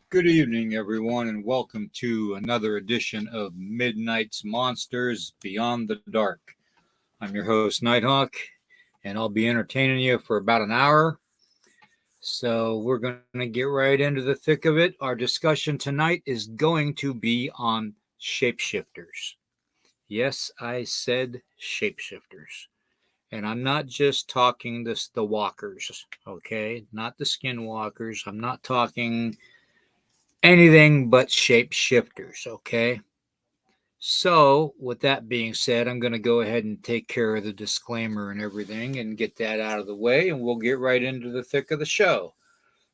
Good evening, everyone, and welcome to another edition of Midnight's Monsters Beyond the Dark. I'm your host, Nighthawk, and I'll be entertaining you for about an hour. So, we're going to get right into the thick of it. Our discussion tonight is going to be on shapeshifters. Yes, I said shapeshifters. And I'm not just talking the walkers, okay? Not the skinwalkers. I'm not talking anything but shapeshifters, okay? So, with that being said, I'm going to go ahead and take care of the disclaimer and everything and get that out of the way, and we'll get right into the thick of the show.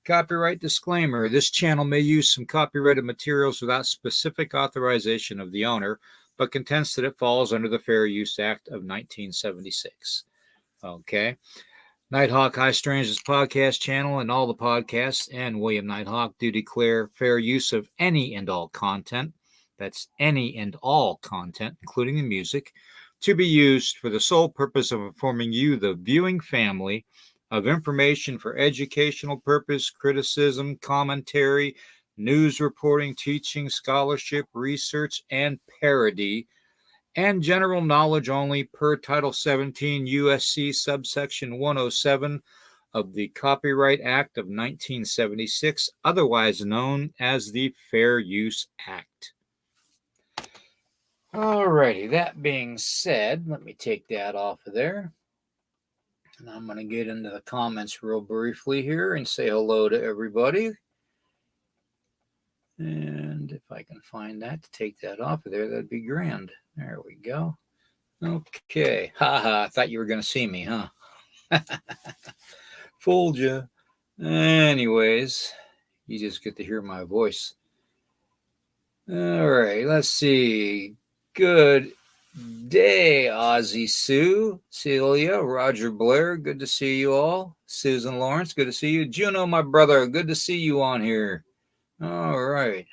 Copyright disclaimer: this channel may use some copyrighted materials without specific authorization of the owner, but contends that it falls under the Fair Use Act of 1976. Okay. Nighthawk High Strange's podcast channel and all the podcasts and William Nighthawk do declare fair use of any and all content. That's any and all content, including the music, to be used for the sole purpose of informing you, the viewing family, of information for educational purpose, criticism, commentary, news reporting, teaching, scholarship, research, and parody, and general knowledge only per Title 17 USC subsection 107 of the Copyright Act of 1976, otherwise known as the Fair Use Act. Alrighty, that being said, let me take that off of there. And I'm going to get into the comments real briefly here and say hello to everybody. And if I can find that to take that off of there, that'd be grand. There we go. Okay. Haha, I thought you were going to see me, huh? Fooled you. Anyways, you just get to hear my voice. All right, let's see. Good day, Ozzy Sue, Celia, Roger Blair. Good to see you all. Susan Lawrence, good to see you. Juno, my brother, good to see you on here. All right.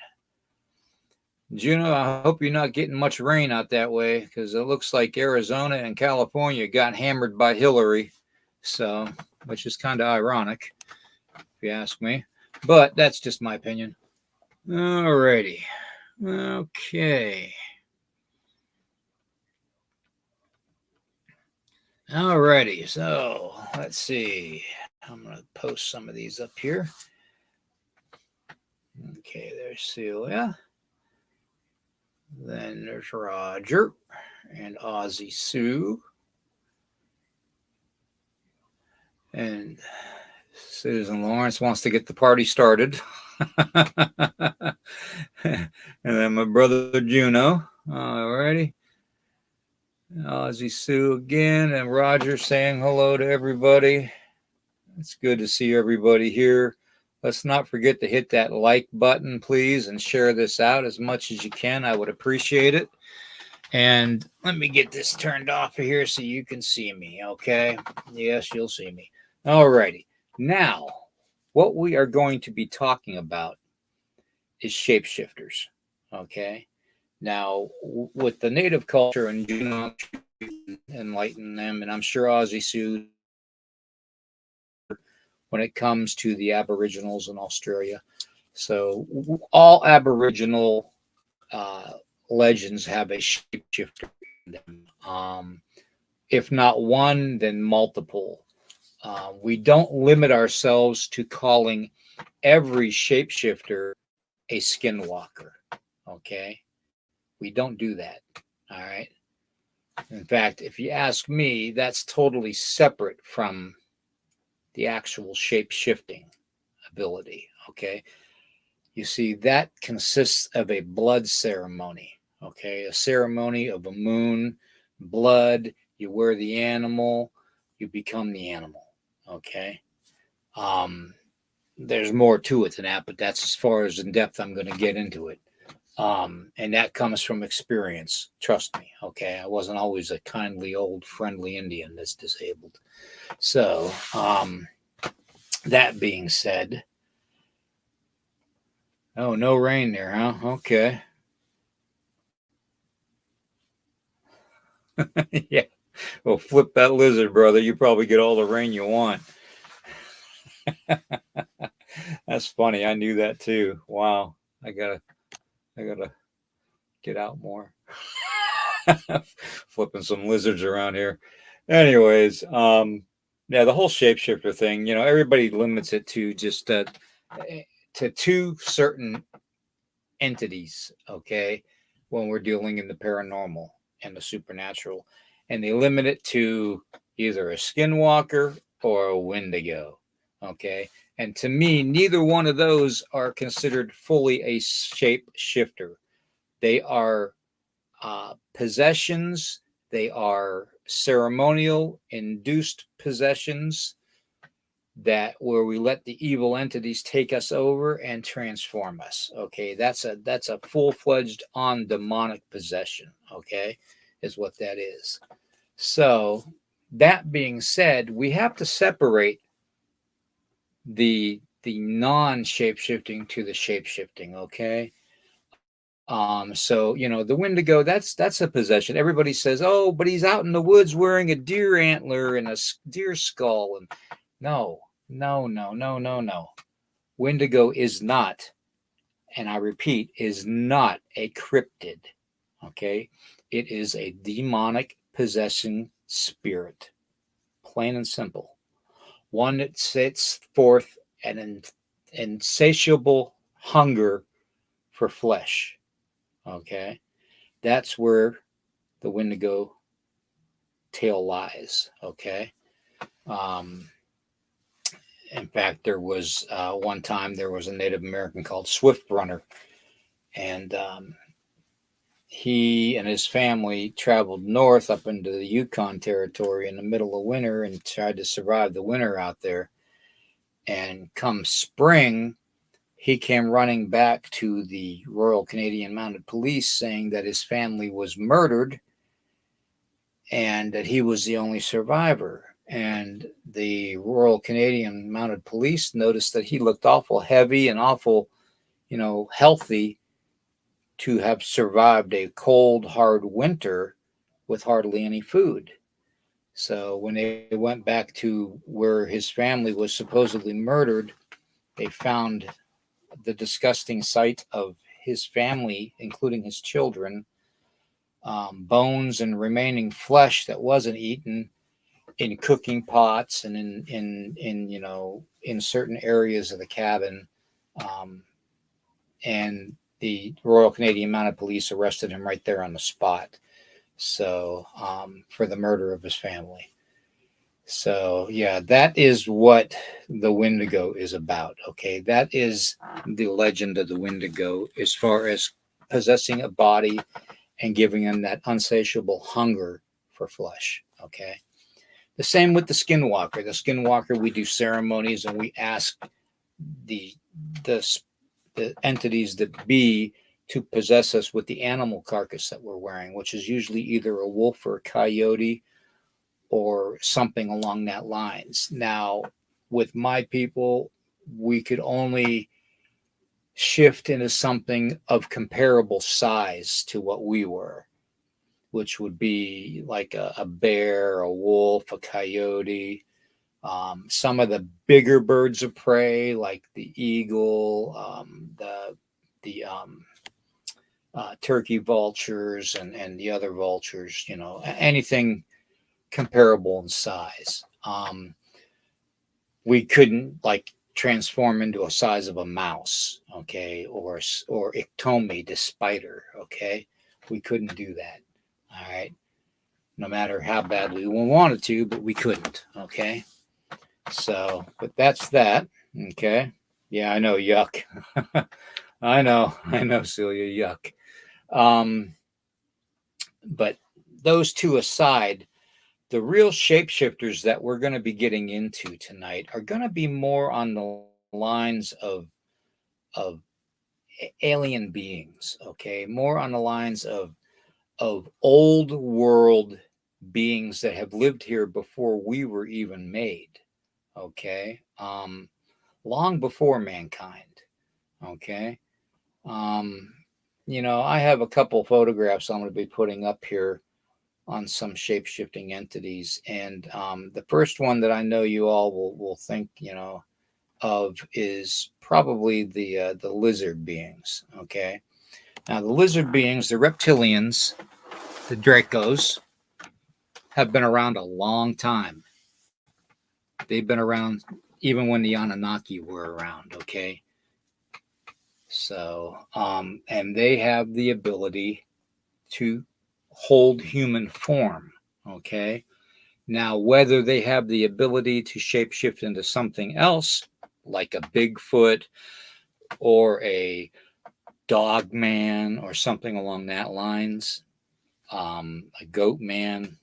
Juno, I hope you're not getting much rain out that way because it looks like Arizona and California got hammered by Hillary. So, which is kind of ironic, if you ask me. But that's just my opinion. Alrighty. Okay. Alrighty. So, let's see. I'm going to post some of these up here. Okay, there's Celia. Then there's Roger and Ozzy Sue. And Susan Lawrence wants to get the party started. And then my brother Juno. Alrighty. Ozzy Sue again. And Roger saying hello to everybody. It's good to see everybody here. Let's not forget to hit that like button, please, and share this out as much as you can. I would appreciate it. And let me get this turned off of here so you can see me, okay? Yes, you'll see me. Alrighty. Now, what we are going to be talking about is shapeshifters, okay? Now, with the native culture, and Juno enlighten them, and I'm sure Ozzy Sue, when it comes to the Aboriginals in Australia. So, all Aboriginal legends have a shapeshifter in them. If not one, then multiple. We don't limit ourselves to calling every shapeshifter a skinwalker. Okay? We don't do that. All right? In fact, if you ask me, that's totally separate from the actual shape-shifting ability. Okay? You see, that consists of a blood ceremony. Okay? A ceremony of a moon, blood, you wear the animal, you become the animal. Okay? There's more to it than that, but that's as far as in depth I'm going to get into it. And that comes from experience. Trust me. Okay. I wasn't always a kindly old friendly Indian that's disabled. So, that being said, oh, no rain there, huh? Okay. Yeah. Well, flip that lizard, brother. You probably get all the rain you want. That's funny. I knew that too. Wow. I gotta get out more. Flipping some lizards around here. Anyways, yeah, the whole shapeshifter thing, everybody limits it to just to two certain entities, okay, when we're dealing in the paranormal and the supernatural. And they limit it to either a skinwalker or a wendigo, okay? And to me, neither one of those are considered fully a shapeshifter. They are possessions, they are ceremonial induced possessions that where we let the evil entities take us over and transform us. Okay, that's a full-fledged on demonic possession. Okay, is what that is. So that being said, we have to separate the non-shape-shifting to the shape-shifting. Okay. So the Wendigo, that's a possession. Everybody says, oh, but he's out in the woods wearing a deer antler and a deer skull. And no, no, no, no, no, no. Wendigo is not, and I repeat, is not a cryptid. Okay. It is a demonic possessing spirit. Plain and simple. One that sets forth an insatiable hunger for flesh. Okay. That's where the Wendigo tale lies. Okay. In fact, there was one time there was a Native American called Swift Runner, and he and his family traveled north up into the Yukon territory in the middle of winter and tried to survive the winter out there. And come spring, he came running back to the Royal Canadian Mounted Police saying that his family was murdered and that he was the only survivor. And the Royal Canadian Mounted Police noticed that he looked awful heavy and awful, healthy to have survived a cold, hard winter with hardly any food. So when they went back to where his family was supposedly murdered, they found the disgusting sight of his family, including his children, bones and remaining flesh that wasn't eaten in cooking pots and in certain areas of the cabin. And the Royal Canadian Mounted Police arrested him right there on the spot. So for the murder of his family. So yeah, that is what the Wendigo is about. Okay, that is the legend of the Wendigo as far as possessing a body and giving them that insatiable hunger for flesh. Okay. The same with the skinwalker. The skinwalker, we do ceremonies and we ask the entities that be to possess us with the animal carcass that we're wearing, which is usually either a wolf or a coyote or something along that lines. Now, with my people, we could only shift into something of comparable size to what we were, which would be like a bear, a wolf, a coyote, some of the bigger birds of prey, like the eagle, the turkey vultures, and the other vultures. Anything comparable in size. We couldn't like transform into a size of a mouse, okay, or Iktomi, the spider, okay. We couldn't do that. All right. No matter how badly we wanted to, but we couldn't. Okay. So, but that's that. Okay. Yeah, I know. Yuck. I know, Celia. Yuck. But those two aside, the real shapeshifters that we're going to be getting into tonight are going to be more on the lines of alien beings. Okay, more on the lines of old world beings that have lived here before we were even made. Okay, long before mankind. Okay. I have a couple photographs I'm going to be putting up here on some shape-shifting entities. And the first one that I know you all will think, of is probably the lizard beings. Okay, now the lizard beings, the reptilians, the Dracos, have been around a long time. They've been around even when the Anunnaki were around. Okay, so and they have the ability to hold human form. Okay, now whether they have the ability to shapeshift into something else, like a Bigfoot or a dog man or something along that lines, a goat man,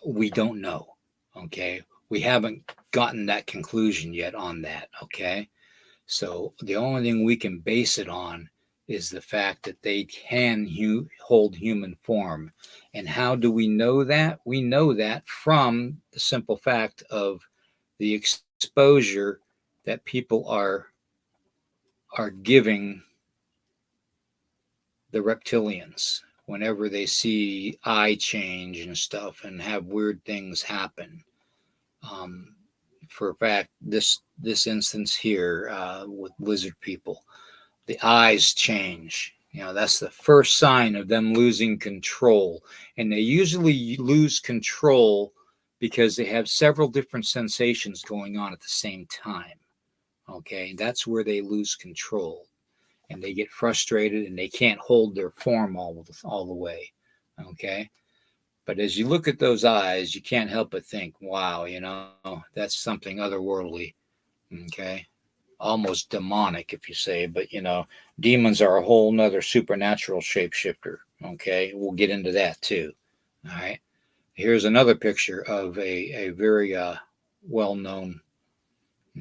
we don't know. Okay, we haven't gotten that conclusion yet on that. Okay, so the only thing we can base it on is the fact that they can hold human form. And how do we know that? We know that from the simple fact of the exposure that people are giving the reptilians whenever they see eye change and stuff and have weird things happen. Um, for a fact, this instance here with lizard people, the eyes change. You know, that's the first sign of them losing control. And they usually lose control because they have several different sensations going on at the same time. Okay, that's where they lose control and they get frustrated and they can't hold their form all the way. Okay, but as you look at those eyes, you can't help but think, wow, that's something otherworldly. Okay, almost demonic, if you say, but demons are a whole nother supernatural shapeshifter. Okay, we'll get into that too. All right, here's another picture of a very well-known,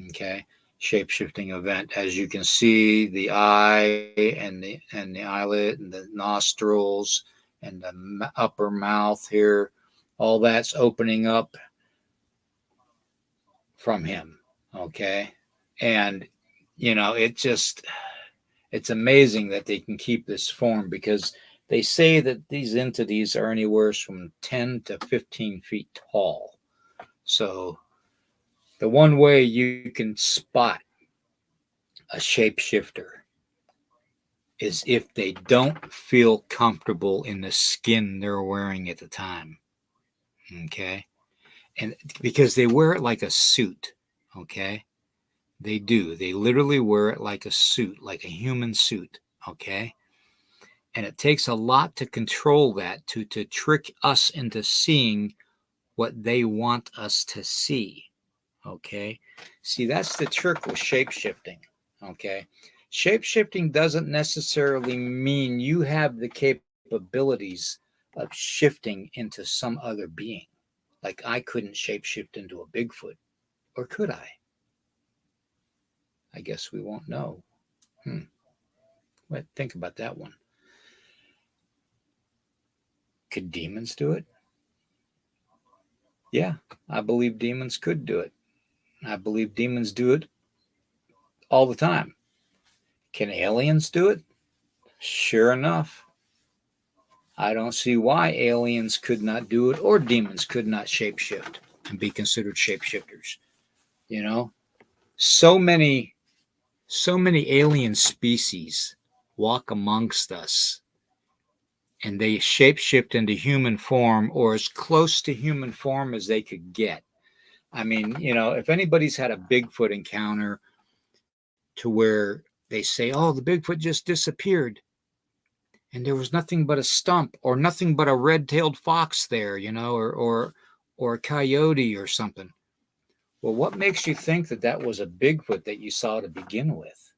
okay, shape-shifting event. As you can see, the eye and the eyelid and the nostrils and the upper mouth here, all that's opening up from him. Okay, and it's amazing that they can keep this form, because they say that these entities are anywhere from 10 to 15 feet tall. So the one way you can spot a shapeshifter is if they don't feel comfortable in the skin they're wearing at the time. Okay, and because they wear it like a suit. Okay, they do. They literally wear it like a suit, like a human suit. Okay, and it takes a lot to control that, to trick us into seeing what they want us to see. Okay, see, that's the trick with shape shifting. Okay, shape shifting doesn't necessarily mean you have the capabilities of shifting into some other being. Like, I couldn't shape shift into a Bigfoot, or could I? I guess we won't know. Well, think about that one. Could demons do it? Yeah, I believe demons could do it. I believe demons do it all the time. Can aliens do it? Sure enough. I don't see why aliens could not do it, or demons could not shapeshift and be considered shapeshifters. You know, so many, so many alien species walk amongst us, and they shapeshift into human form, or as close to human form as they could get. I mean, if anybody's had a Bigfoot encounter to where they say, "Oh, the Bigfoot just disappeared," and there was nothing but a stump, or nothing but a red-tailed fox there, or a coyote or something. Well, what makes you think that that was a Bigfoot that you saw to begin with?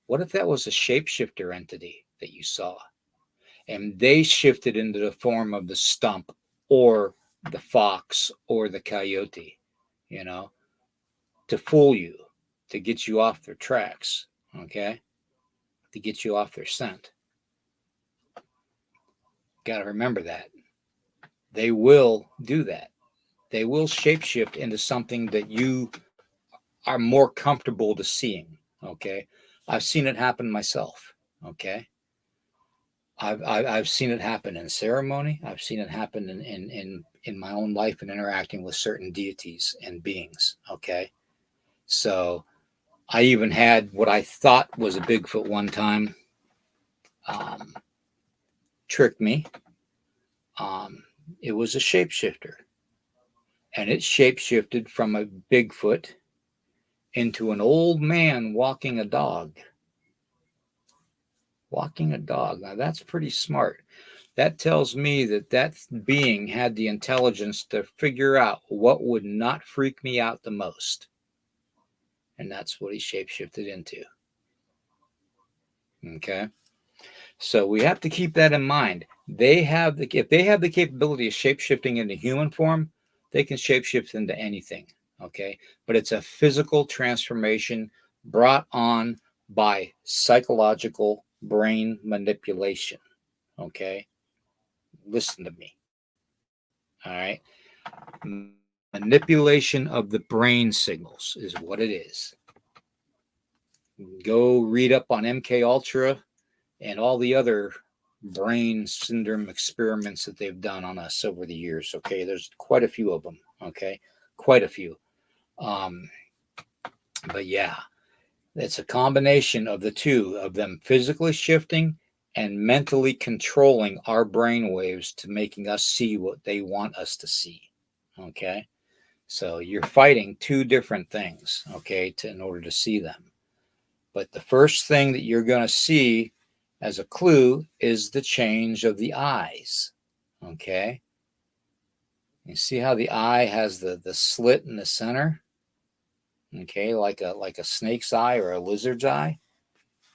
What if that was a shapeshifter entity that you saw, and they shifted into the form of the stump, or the fox, or the coyote, you know, to fool you, to get you off their tracks, okay? To get you off their scent. Got to remember that. They will do that. They will shapeshift into something that you are more comfortable to seeing, okay? I've seen it happen myself, okay? I've seen it happen in ceremony. I've seen it happen in my own life and interacting with certain deities and beings, okay? So I even had what I thought was a Bigfoot one time trick me. It was a shapeshifter, and it shapeshifted from a Bigfoot into an old man walking a dog. Walking a dog. Now that's pretty smart. That tells me that that being had the intelligence to figure out what would not freak me out the most. And that's what he shapeshifted into. Okay. So we have to keep that in mind. If they have the capability of shapeshifting into human form, they can shapeshift into anything. Okay. But it's a physical transformation brought on by psychological brain manipulation. Okay. Listen to me. All right. Manipulation of the brain signals is what it is. Go read up on MK Ultra and all the other brain syndrome experiments that they've done on us over the years. Okay, there's quite a few of them. Okay, quite a few. But yeah, it's a combination of the two of them physically shifting and mentally controlling our brain waves to making us see what they want us to see. Okay, so you're fighting two different things. Okay, in order to see them. But the first thing that you're going to see as a clue is the change of the eyes. Okay. You see how the eye has the slit in the center? Okay, like a snake's eye or a lizard's eye.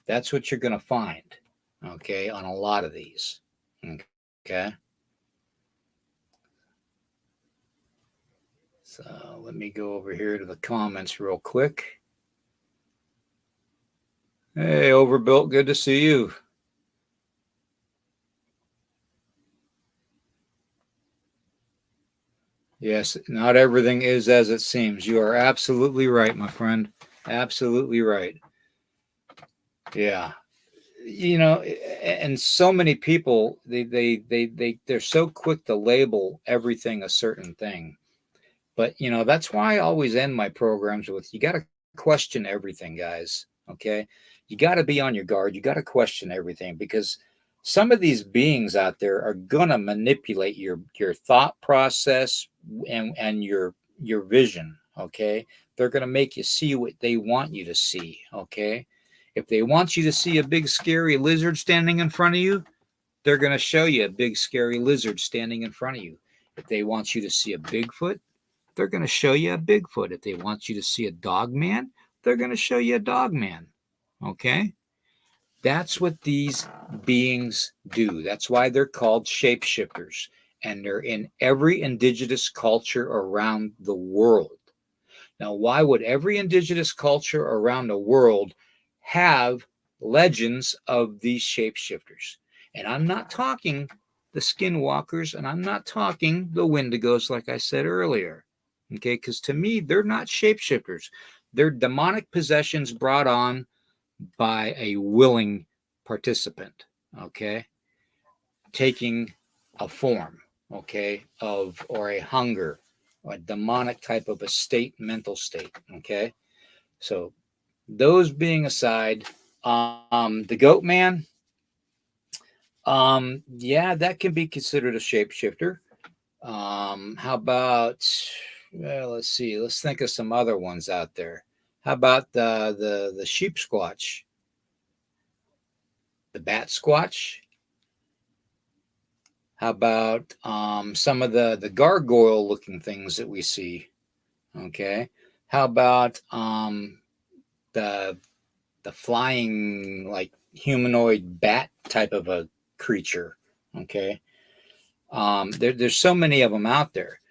That's what you're going to find. Okay, on a lot of these. Okay. So let me go over here to the comments real quick. Hey, Overbuilt, good to see you. Yes, not everything is as it seems. You are absolutely right, my friend. Absolutely right. Yeah. You know, and so many people they're so quick to label everything a certain thing. But you know, that's why I always end my programs with you got to question everything, guys. Okay? You got to be on your guard. You got to question everything because some of these beings out there are gonna manipulate your thought process and your vision. Okay, they're gonna make you see what they want you to see. Okay, if they want you to see a big scary lizard standing in front of you, they're gonna show you a big scary lizard standing in front of you. If they want you to see a Bigfoot, they're gonna show you a Bigfoot. If they want you to see a dog man, they're gonna show you a dog man. Okay. That's what these beings do. That's why they're called shapeshifters. And they're in every indigenous culture around the world. Now, why would every indigenous culture around the world have legends of these shapeshifters? And I'm not talking the skinwalkers and I'm not talking the wendigos, like I said earlier. Okay, because to me, they're not shapeshifters. They're demonic possessions brought on by a willing participant, okay, taking a form, okay, of or a hunger, or a demonic type of a state, mental state, okay. So those being aside, the goat man, yeah, that can be considered a shapeshifter. How about, well, let's see, let's think of some other ones out there. How about the sheep squatch? The bat squatch. How about some of the gargoyle looking things that we see? Okay. How about the flying like humanoid bat type of a creature? Okay. There's so many of them out there.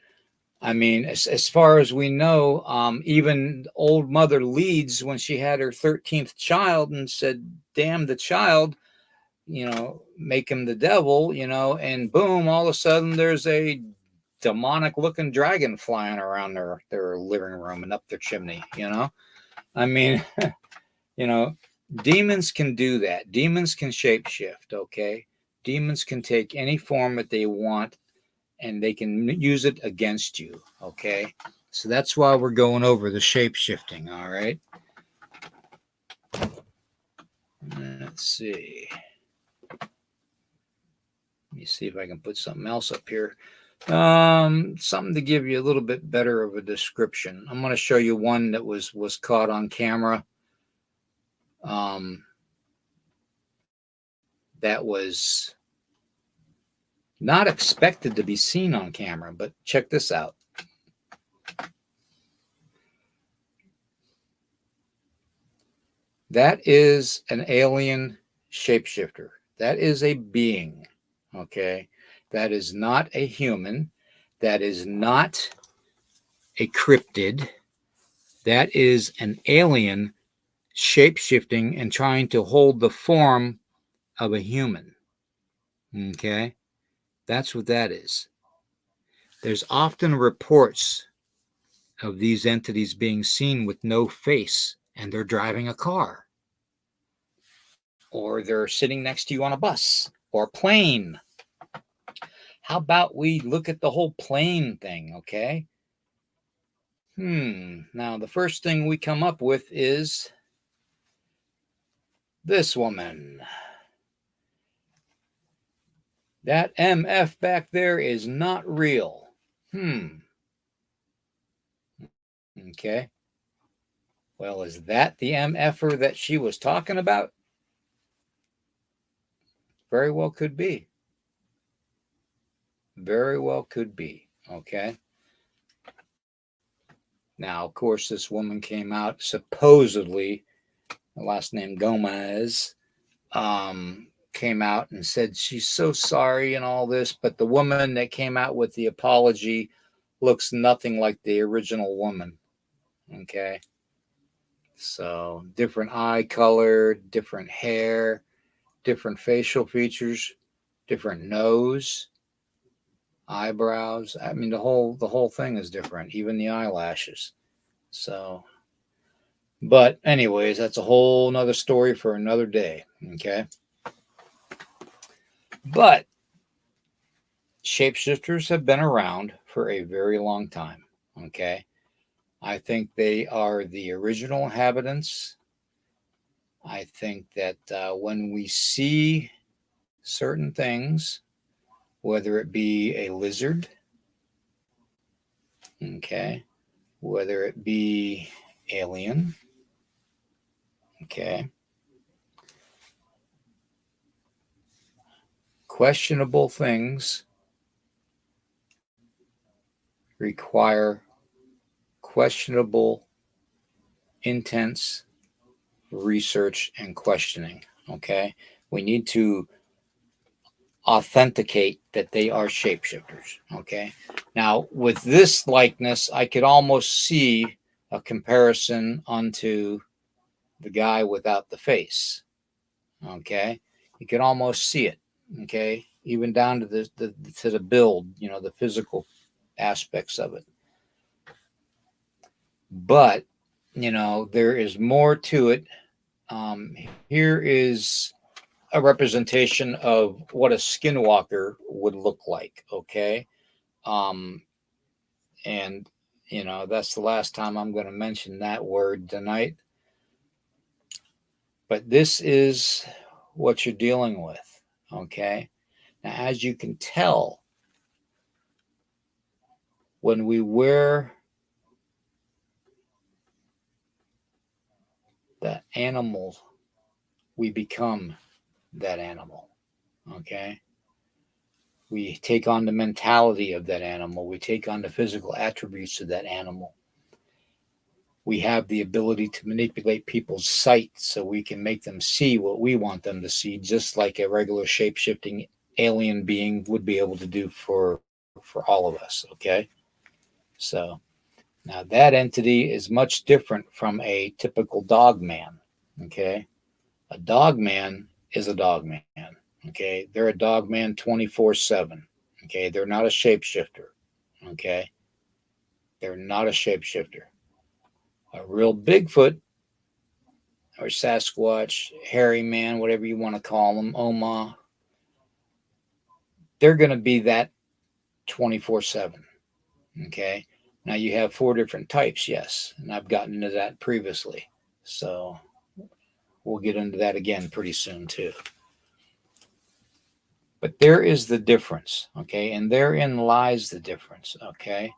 I mean, as far as we know, even old Mother Leeds, when she had her 13th child and said, damn the child, you know, make him the devil, you know, and boom, all of a sudden there's a demonic looking dragon flying around their living room and up their chimney, you know. I mean, you know, demons can do that. Demons can shapeshift, okay? Demons can take any form that they want and they can use it against you, okay? So that's why we're going over the shape shifting. All right. Let's see. Let me see if I can put something else up here. Something to give you a little bit better of a description. I'm going to show you one that was caught on camera. That was not expected to be seen on camera, but check this out. That is an alien shapeshifter. That is a being, okay? That is not a human. That is not a cryptid. That is an alien shapeshifting and trying to hold the form of a human, okay? That's what that is. There's often reports of these entities being seen with no face, and they're driving a car, or they're sitting next to you on a bus or a plane. How about we look at the whole plane thing, okay? Now, the first thing we come up with is this woman. That MF back there is not real. Okay. Well, is that the MFer that she was talking about? Very well could be. Very well could be. Okay. Now, of course, this woman came out supposedly, the last name Gomez, came out and said she's so sorry and all this, but the woman that came out with the apology looks nothing like the original woman. Okay. So different eye color, different hair, different facial features, different nose, eyebrows. I mean, the whole thing is different, even the eyelashes. So, but anyways, that's a whole nother story for another day. Okay. But shapeshifters have been around for a very long time. Okay. I think they are the original inhabitants. I think that when we see certain things, whether it be a lizard, okay, whether it be alien, okay, questionable things require questionable, intense research and questioning, okay? We need to authenticate that they are shapeshifters, okay? Now, with this likeness, I could almost see a comparison onto the guy without the face, okay? You can almost see it, okay? Even down to the build, you know, the physical aspects of it. But, you know, there is more to it. Here is a representation of what a skinwalker would look like, okay? And, you know, that's the last time I'm going to mention that word tonight. But this is what you're dealing with, okay? Now, as you can tell, when we wear that animal, we become that animal, okay? We take on the mentality of that animal. We take on the physical attributes of that animal. We have the ability to manipulate people's sight so we can make them see what we want them to see, just like a regular shape-shifting alien being would be able to do for all of us, okay? So now that entity is much different from a typical dog man, okay? A dog man is a dog man, okay? They're a dog man 24/7, okay? They're not a shapeshifter, okay? They're not a shapeshifter. A real Bigfoot or Sasquatch, hairy man, whatever you want to call them, Oma, they're going to be that 24/7, okay? Now you have 4 different types, yes, and I've gotten into that previously. So we'll get into that again pretty soon too. But there is the difference, okay? And therein lies the difference, okay?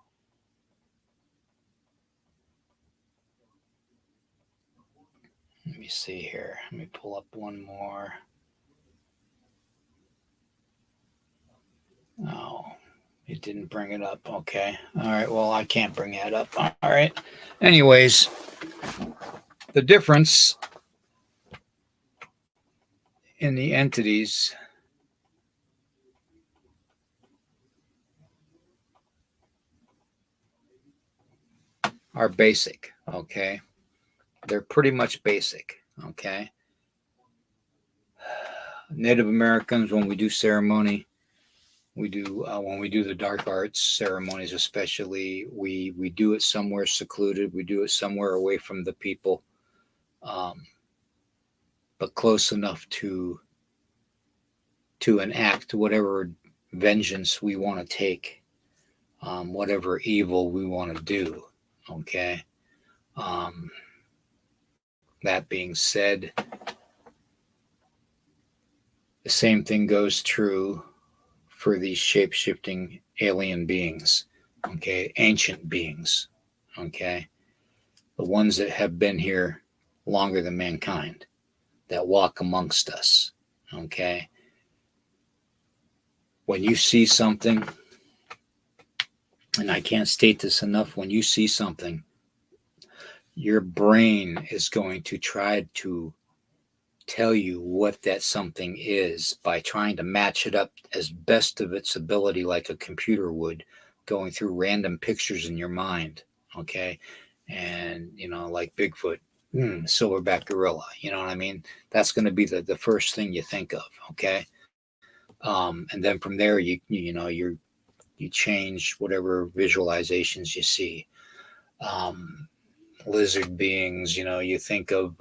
Let me see here. Let me pull up one more. Oh, it didn't bring it up. Okay. All right. Well, I can't bring that up. All right. Anyways, the difference in the entities are basic. Okay. They're pretty much basic. Okay. Native Americans, when we do ceremony, when we do the dark arts ceremonies, especially, we do it somewhere secluded. We do it somewhere away from the people, but close enough to enact whatever vengeance we want to take, whatever evil we want to do. Okay. That being said, the same thing goes true for these shape shifting alien beings. Okay. Ancient beings. Okay. The ones that have been here longer than mankind, that walk amongst us. Okay. When you see something, and I can't state this enough, when you see something, your brain is going to try to tell you what that something is by trying to match it up as best of its ability, like a computer would, going through random pictures in your mind. Okay. And, like Bigfoot, silverback gorilla, you know what I mean? That's going to be the first thing you think of. Okay. And then from there, you change whatever visualizations you see. Lizard beings, you think of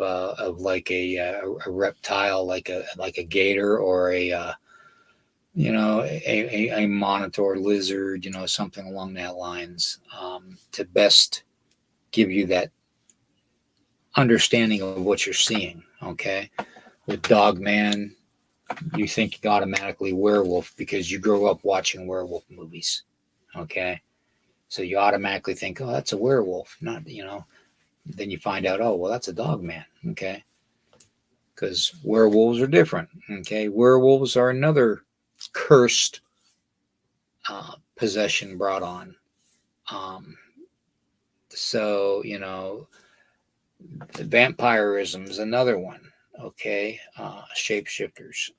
like a reptile, like a gator, or a monitor lizard, something along that lines, to best give you that understanding of what you're seeing. Okay. With Dogman, you think automatically werewolf because you grow up watching werewolf movies. Okay. So you automatically think, oh, that's a werewolf. Not, then you find out, oh, well, that's a Dogman. Okay. Because werewolves are different. Okay. Werewolves are another cursed possession brought on. So, vampirism is another one. Okay. Shapeshifters.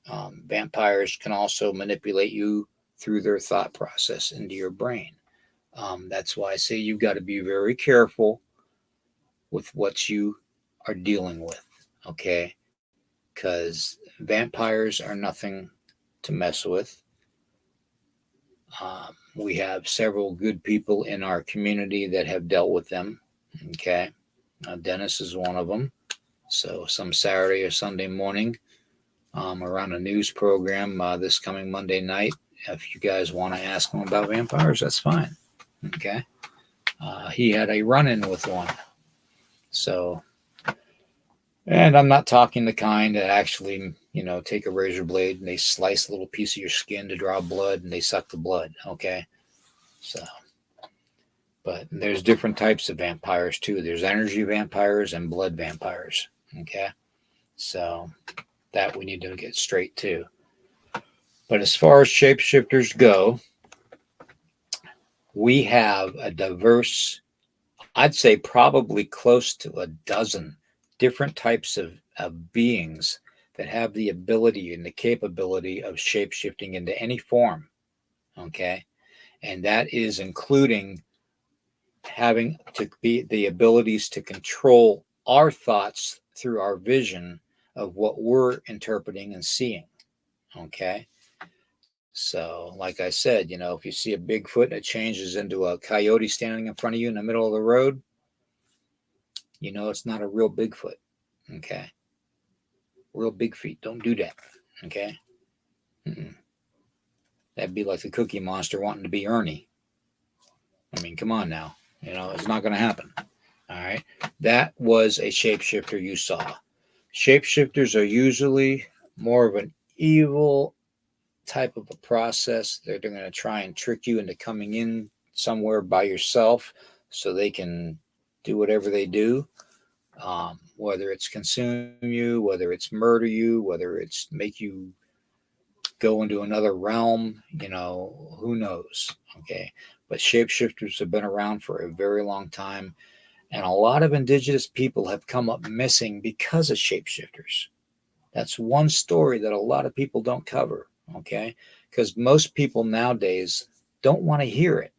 Vampires can also manipulate you through their thought process into your brain. That's why I say you've got to be very careful with what you are dealing with. Okay. Because vampires are nothing to mess with. We have several good people in our community that have dealt with them. Okay. Dennis is one of them. So some Saturday or Sunday morning, around a news program this coming Monday night, if you guys want to ask him about vampires, that's fine. Okay. He had a run-in with one. So, and I'm not talking the kind that actually, take a razor blade and they slice a little piece of your skin to draw blood and they suck the blood. Okay. So, but there's different types of vampires too. There's energy vampires and blood vampires. Okay. So that we need to get straight to. But as far as shapeshifters go, we have a diverse, I'd say probably close to a dozen different types of beings that have the ability and the capability of shapeshifting into any form. Okay. And that is including having to be the abilities to control our thoughts through our vision of what we're interpreting and seeing. Okay. So, like I said, if you see a Bigfoot and it changes into a coyote standing in front of you in the middle of the road, it's not a real Bigfoot. Okay. Real big feet don't do that. Okay. That'd be like the Cookie Monster wanting to be Ernie. I mean, come on now. It's not going to happen. All right. That was a shapeshifter you saw. Shapeshifters are usually more of an evil type of a process. They're going to try and trick you into coming in somewhere by yourself so they can do whatever they do, whether it's consume you, whether it's murder you, whether it's make you go into another realm, who knows? Okay. But shapeshifters have been around for a very long time. And a lot of indigenous people have come up missing because of shapeshifters. That's one story that a lot of people don't cover, okay? Because most people nowadays don't want to hear it.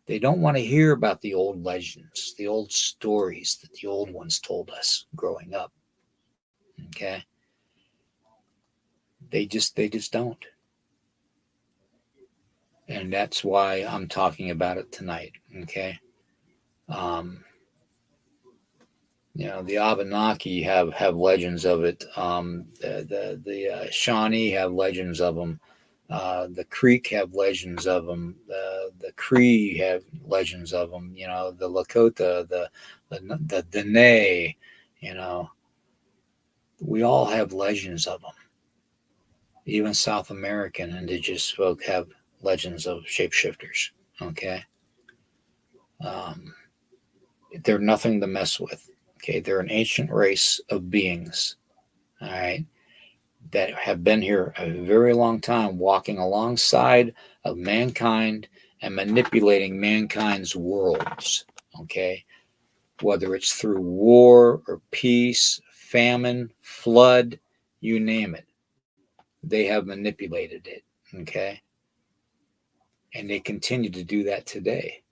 They don't want to hear about the old legends, the old stories that the old ones told us growing up, okay? They just don't. And that's why I'm talking about it tonight, okay? Um, the Abenaki have legends of it. The Shawnee have legends of them. The Creek have legends of them. The Cree have legends of them. The Lakota, the Dene. You know, we all have legends of them. Even South American indigenous folk have legends of shapeshifters. Okay, um, they're nothing to mess with. Okay, they're an ancient race of beings. All right, that have been here a very long time, walking alongside of mankind and manipulating mankind's worlds. Okay, whether it's through war or peace, famine, flood, you name it, they have manipulated it. Okay, and they continue to do that today,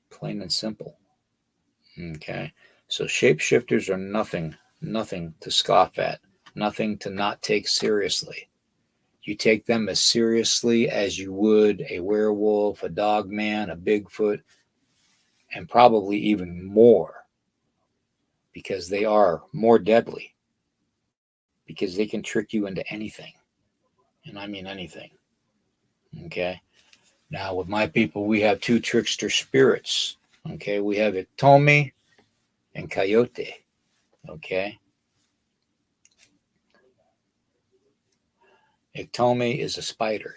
plain and simple. Okay, so shapeshifters are nothing to scoff at, nothing to not take seriously. You take them as seriously as you would a werewolf, a dog man, a Bigfoot, and probably even more because they are more deadly, because they can trick you into anything. And I mean anything. Okay. Now, with my people, we have two trickster spirits. Okay. We have Iktomi and Coyote. Okay. Iktomi is a spider.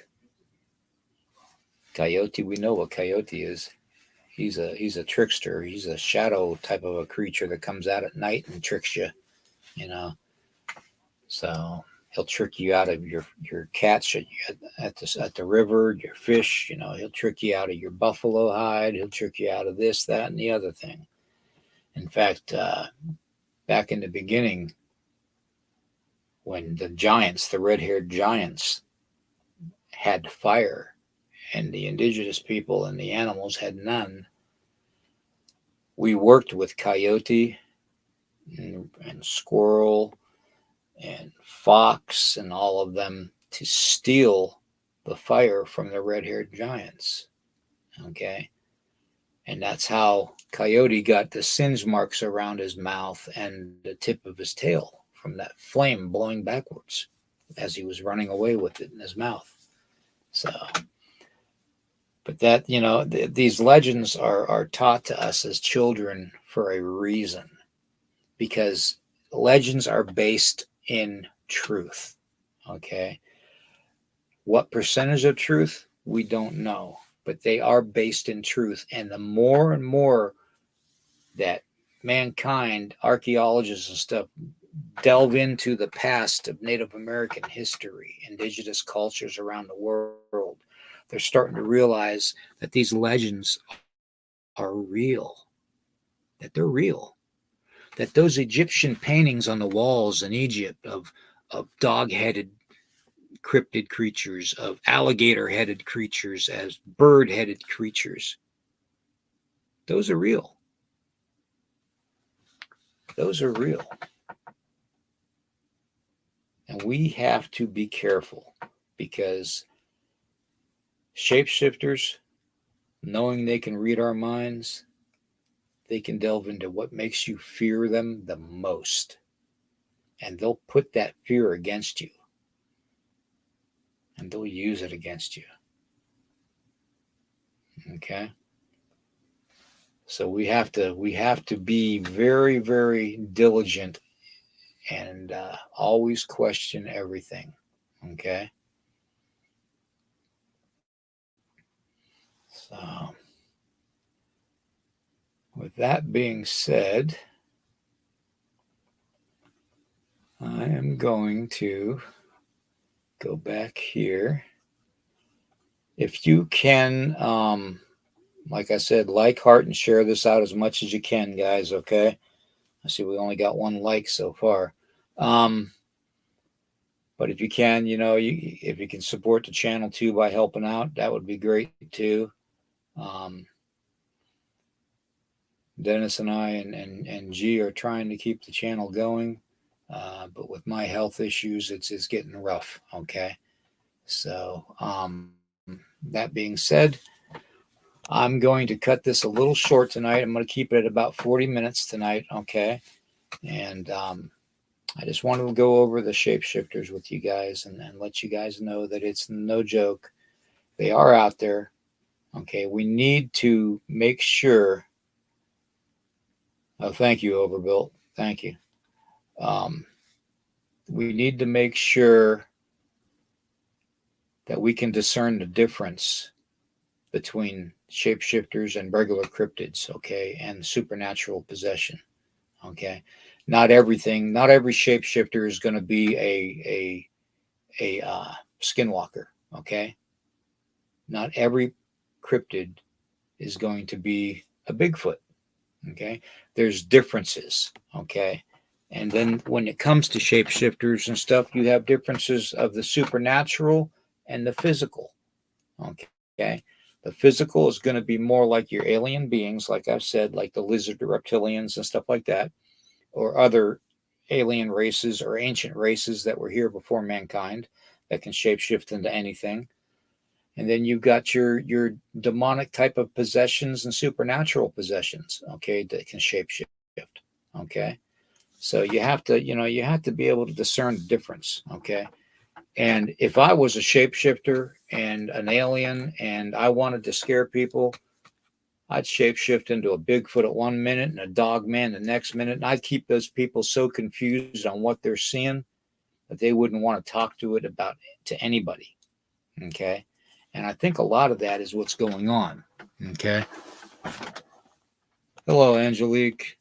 Coyote, we know what Coyote is. He's a trickster. He's a shadow type of a creature that comes out at night and tricks you. You know, so he'll trick you out of your catch at the river, your fish. He'll trick you out of your buffalo hide. He'll trick you out of this, that, and the other thing. In fact, back in the beginning, when the giants, the red-haired giants, had fire, and the indigenous people and the animals had none, we worked with coyote and squirrel and fox and all of them to steal the fire from the red-haired giants. Okay, and that's how Coyote got the singe marks around his mouth and the tip of his tail from that flame blowing backwards as he was running away with it in his mouth. So, but that these legends are taught to us as children for a reason, because legends are based in truth. Okay, what percentage of truth we don't know, but they are based in truth. And the more and more that mankind, archaeologists and stuff, delve into the past of Native American history, indigenous cultures around the world, they're starting to realize that these legends are real, that they're real, that those Egyptian paintings on the walls in Egypt of dog-headed cryptid creatures, of alligator-headed creatures, as bird-headed creatures, those are real. Those are real. And we have to be careful, because shapeshifters, knowing they can read our minds, they can delve into what makes you fear them the most. And they'll put that fear against you. And they'll use it against you. Okay? So we have to be very, very diligent and always question everything. Okay. So with that being said, I am going to go back here. If you can, like I said, like, heart, and share this out as much as you can, guys. Okay. I see we only got one like so far. But if you can, if you can support the channel too by helping out, that would be great too. Um, Dennis and I and G are trying to keep the channel going. But with my health issues, it's getting rough. Okay. So, that being said, I'm going to cut this a little short tonight. I'm going to keep it at about 40 minutes tonight. Okay. And I just wanted to go over the shapeshifters with you guys and let you guys know that it's no joke. They are out there. Okay. We need to make sure. Oh, thank you, Overbuilt. Thank you. We need to make sure that we can discern the difference between shapeshifters and regular cryptids, okay, and supernatural possession, okay. Not every shapeshifter is going to be a skinwalker, okay. Not every cryptid is going to be a Bigfoot, okay. There's differences, okay. And then when it comes to shapeshifters and stuff, you have differences of the supernatural and the physical. Okay. The physical is going to be more like your alien beings, like I've said, like the lizard reptilians and stuff like that, or other alien races or ancient races that were here before mankind that can shapeshift into anything. And then you've got your demonic type of possessions and supernatural possessions, okay, that can shapeshift. Okay. So you have to be able to discern the difference. Okay. And if I was a shapeshifter and an alien and I wanted to scare people, I'd shapeshift into a Bigfoot at 1 minute and a dog man the next minute. And I'd keep those people so confused on what they're seeing that they wouldn't want to talk to anybody. Okay. And I think a lot of that is what's going on. Okay. Hello, Angelique.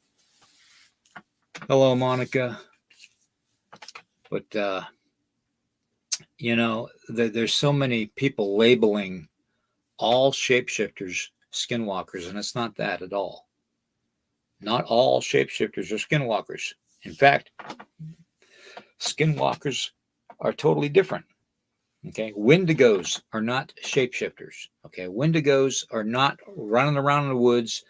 Hello, Monica. But, there's so many people labeling all shapeshifters skinwalkers, and it's not that at all. Not all shapeshifters are skinwalkers. In fact, skinwalkers are totally different. Okay. Wendigos are not shapeshifters. Okay. Wendigos are not running around in the woods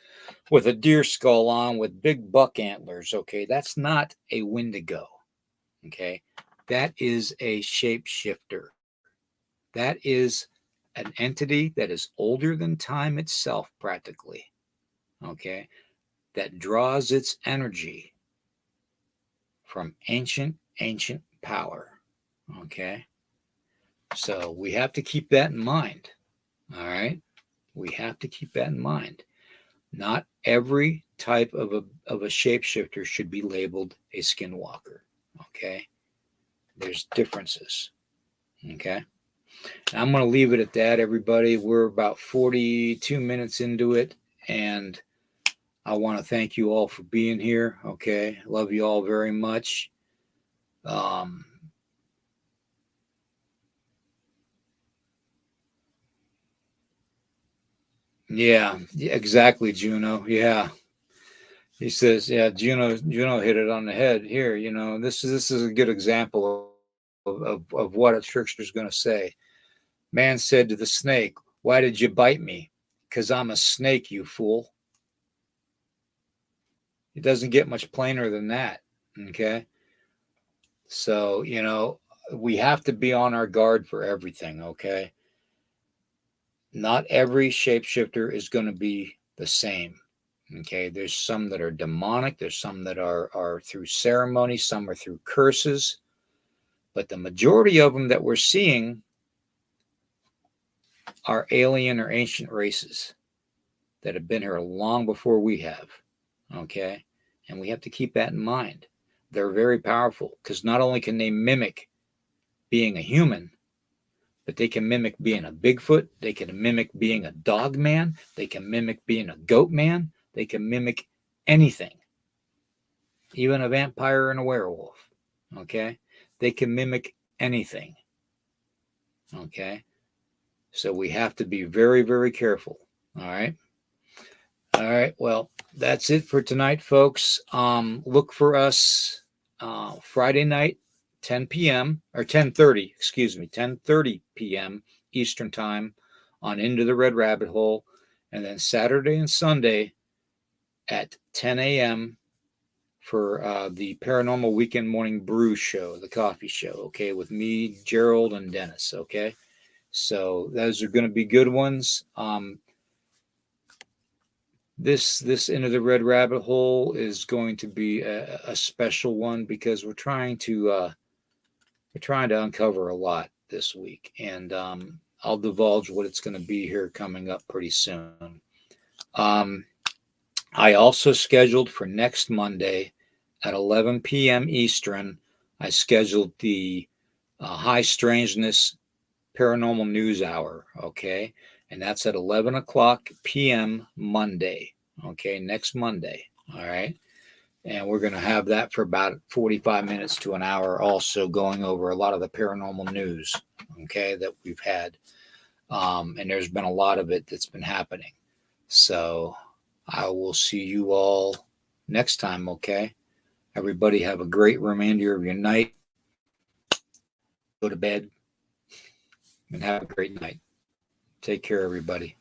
with a deer skull on with big buck antlers. Okay. That's not a Wendigo. Okay. That is a shapeshifter. That is an entity that is older than time itself, practically. Okay. That draws its energy from ancient power. Okay. So we have to keep that in mind. All right. We have to keep that in mind. Not every type of a shapeshifter should be labeled a skinwalker. Okay. There's differences. Okay. And I'm going to leave it at that, everybody. We're about 42 minutes into it. And I want to thank you all for being here. Okay. Love you all very much. Yeah, exactly, Juno. Yeah. He says, yeah, Juno hit it on the head here. This is a good example of what a trickster is going to say. Man said to the snake, "Why did you bite me? Because I'm a snake, you fool." It doesn't get much plainer than that. Okay. So, we have to be on our guard for everything. Okay. Not every shapeshifter is going to be the same. Okay. There's some that are demonic. There's some that are through ceremony. Some are through curses. But the majority of them that we're seeing are alien or ancient races that have been here long before we have. Okay. And we have to keep that in mind. They're very powerful because not only can they mimic being a human, but they can mimic being a Bigfoot. They can mimic being a dog man. They can mimic being a goat man. They can mimic anything, even a vampire and a werewolf. Okay. They can mimic anything. Okay. So we have to be very, very careful. All right. All right. Well, that's it for tonight, folks. Look for us Friday night, 10 p.m. or 10:30, excuse me, 10:30 p.m. Eastern time on Into the Red Rabbit Hole. And then Saturday and Sunday at 10 a.m. for the Paranormal Weekend Morning Brew Show, the coffee show, okay, with me, Gerald, and Dennis, okay? So those are going to be good ones. This Into the Red Rabbit Hole is going to be a special one because we're trying to uncover a lot this week, and I'll divulge what it's going to be here coming up pretty soon. I also scheduled for next Monday at 11 p.m. Eastern. I scheduled the High Strangeness Paranormal News Hour, okay? And that's at 11 o'clock p.m. Monday, okay? Next Monday, all right? And we're going to have that for about 45 minutes to an hour, also going over a lot of the paranormal news, okay, that we've had. And there's been a lot of it that's been happening. So I will see you all next time, okay? Everybody have a great remainder of your night. Go to bed and have a great night. Take care, everybody.